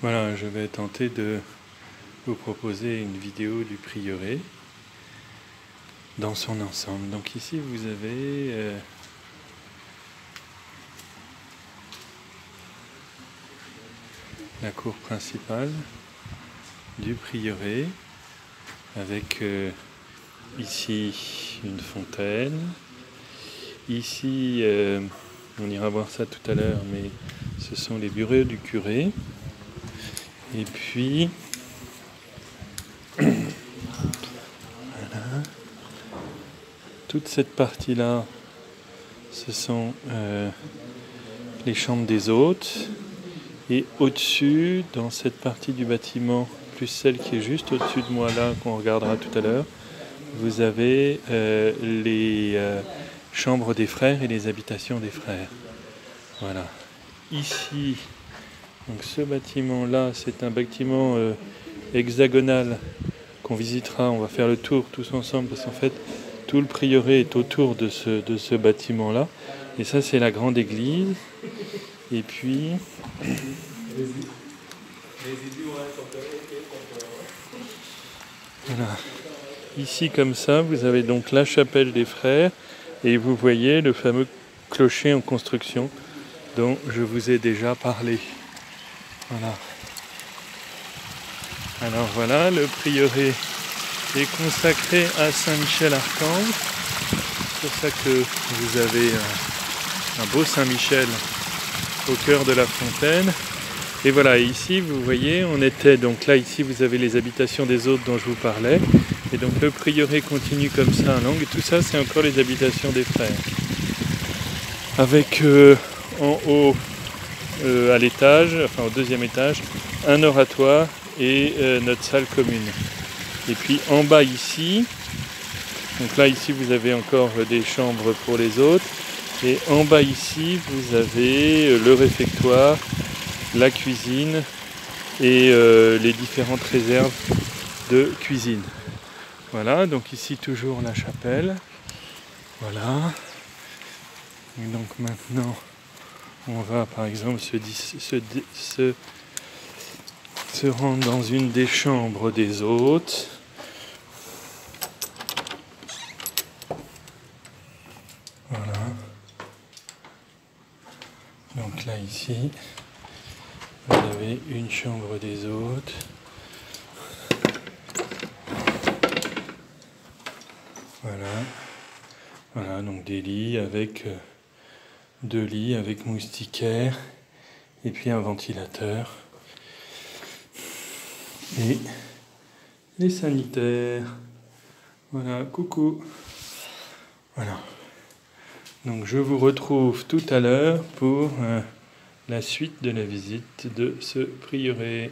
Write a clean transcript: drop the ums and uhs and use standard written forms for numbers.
Voilà, je vais tenter de vous proposer une vidéo du prieuré dans son ensemble. Donc ici vous avez la cour principale du prieuré avec ici une fontaine. Ici, on ira voir ça tout à l'heure, mais ce sont les bureaux du curé. Et puis, voilà, toute cette partie-là, ce sont les chambres des hôtes. Et au-dessus, dans cette partie du bâtiment, plus celle qui est juste au-dessus de moi là, qu'on regardera tout à l'heure, vous avez les chambres des frères et les habitations des frères. Voilà. Ici, donc ce bâtiment-là, c'est un bâtiment hexagonal qu'on visitera. On va faire le tour tous ensemble parce qu'en fait, tout le prieuré est autour de ce bâtiment-là. Et ça, c'est la grande église. Et puis... Voilà. Ici, comme ça, vous avez donc la chapelle des frères. Et vous voyez le fameux clocher en construction dont je vous ai déjà parlé. Voilà. Alors voilà, le prieuré est consacré à Saint-Michel-Archange. C'est pour ça que vous avez un beau Saint-Michel au cœur de la fontaine. Et voilà, ici vous voyez, on était donc là, ici vous avez les habitations des hôtes dont je vous parlais. Et donc le prieuré continue comme ça en langue. Et tout ça, c'est encore les habitations des frères. Avec en haut, à l'étage, enfin au deuxième étage, un oratoire et notre salle commune. Et puis en bas ici, donc là ici vous avez encore des chambres pour les autres. Et en bas ici, vous avez le réfectoire, la cuisine et les différentes réserves de cuisine. Voilà, donc ici toujours la chapelle. Voilà. Et donc maintenant, on va par exemple se rendre dans une des chambres des hôtes. Voilà. Donc là ici, vous avez une chambre des hôtes. Voilà. Voilà, donc des lits avec 2 lits avec moustiquaire et puis un ventilateur. Et les sanitaires. Voilà, coucou. Voilà. Donc je vous retrouve tout à l'heure pour la suite de la visite de ce prieuré.